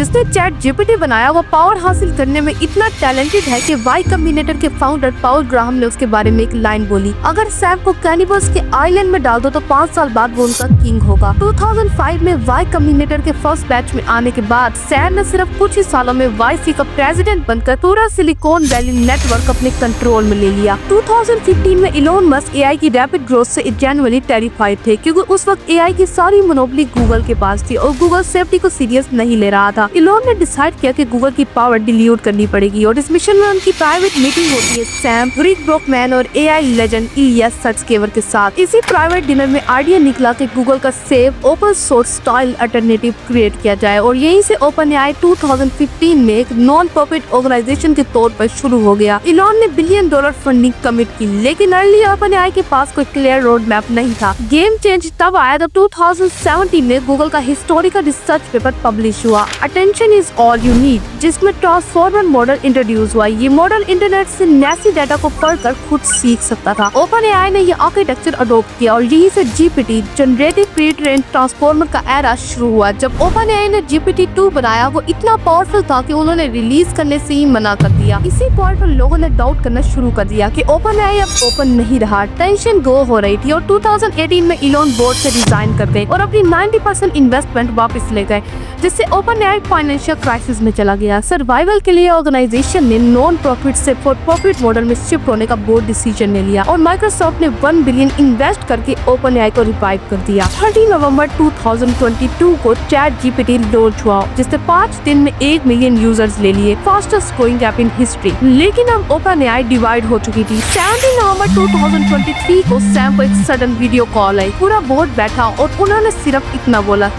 जिसने chat GPT बनाया वो पावर हासिल करने में इतना टैलेंटेड है कि वाई कॉम्बिनेटर के फाउंडर पॉल ग्राहम ने उसके बारे में एक लाइन बोली, अगर सैम को कैनिबल्स के आइलैंड में डाल दो तो 5 साल बाद वो उनका किंग होगा। 2005 में वाई कॉम्बिनेटर के फर्स्ट बैच में आने के बाद सैम ने सिर्फ कुछ ही सालों में वाई का प्रेसिडेंट बनकर पूरा सिलिकॉन वैली नेटवर्क अपने कंट्रोल में ले लिया। 2015 में इलोन मस्क एआई की रैपिड ग्रोथ से जेन्युइनली टेरिफाइड थे, क्योंकि उस वक्त एआई की सारी मोनोपोली गूगल के पास थी और गूगल सेफ्टी को सीरियस नहीं ले रहा था। इलोन ने डिसाइड किया कि गूगल की पावर डिल्यूट करनी पड़ेगी और इस मिशन में उनकी प्राइवेट मीटिंग होती है सैम, ग्रीक ब्रोकमैन और एआई लेजेंड इलियास सत्सकेवर के साथ। इसी प्राइवेट डिनर में आइडिया निकला कि गूगल का safe open source style alternative create किया जाए और यहीं से ओपन एआई 2015 में एक नॉन प्रॉफिट ऑर्गेनाइजेशन के तौर पर शुरू हो गया। इलोन ने $1 बिलियन फंडिंग कमिट की, लेकिन अर्ली ओपन एआई के पास कोई क्लियर रोड मैप नहीं था। गेम चेंज तब आया जब 2017 में गूगल का हिस्टोरिकल रिसर्च पेपर पब्लिश हुआ, attention is all you need, जिसमें ट्रांसफॉर्मर मॉडल इंट्रोड्यूस हुआ। ये मॉडल इंटरनेट से नेसी डाटा को पढ़कर खुद सीख सकता था। ओपन एआई ने ये आर्किटेक्चर अडॉप्ट किया और यही से GPT generative pre trained transformer का एरा शुरू हुआ। जब ओपन एआई ने GPT-2 बनाया वो इतना पावरफुल था कि उन्होंने रिलीज करने से ही मना कर दिया। इसी पॉइंट पर लोगों ने डाउट करना शुरू कर दिया कि ओपन एआई अब ओपन नहीं रहा। टेंशन गो हो रही थी और 2018 में इलोन बोर्ड से रिजाइन कर गए और अपनी 90% इन्वेस्टमेंट वापस ले गए, जिससे ओपन एआई फाइनेंशियल क्राइसिस में चला गया। सर्वाइवल के लिए ऑर्गेनाइजेशन ने नॉन प्रॉफिट से फॉर प्रॉफिट मॉडल में शिफ्ट होने का बोर्ड डिसीजन ले लिया और माइक्रोसॉफ्ट ने $1 बिलियन इन्वेस्ट करके ओपन एआई को रिवाइव कर दिया। 30 नवंबर 2022 को चैट जीपीटी लॉन्च हुआ, जिसने 5 दिन में 1 मिलियन यूजर्स ले लिए, fastest growing app in history. लेकिन अब ओपन एआई डिवाइड हो चुकी थी। 17 नवंबर 2023 को सैम को एक सडन वीडियो कॉल आई। पूरा बोर्ड बैठा और उन्होंने सिर्फ इतना बोला,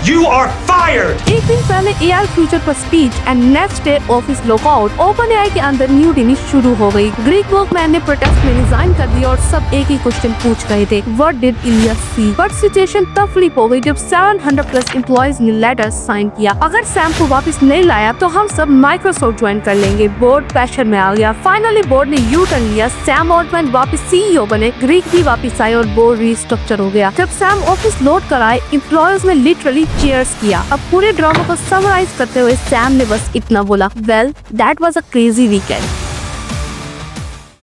You are fired! एक दिन पहले एआई फ्यूचर पर speech and next day office lockout. Open AI के अंदर न्यू डिनी शुरू हो गई। ग्रीक वर्कमैन ने प्रोटेस्ट में रिजाइन कर दिया और सब एक ही क्वेश्चन पूछ रहे थे, what did Elias see? But situation तब फ्लिप हो गई जब 700+ एम्प्लॉइज ने लेटर साइन किया। अगर सैम को वापस नहीं लाया तो हम सब माइक्रोसॉफ्ट ज्वाइन कर लेंगे। बोर्ड प्रेशर में आ गया। फाइनली बोर्ड ने यू टर्न लिया। सैम ऑल्टमैन वापस CEO बने, ग्रीक भी वापस आए और बोर्ड रिस्ट्रक्चर हो गया। जब सैम ऑफिस लौट कर आए, एम्प्लॉयज ने लिटरली चीयर्स किया। अब पूरे ड्रामा को समराइज करते हुए सैम ने बस इतना बोला, well that was a crazy weekend.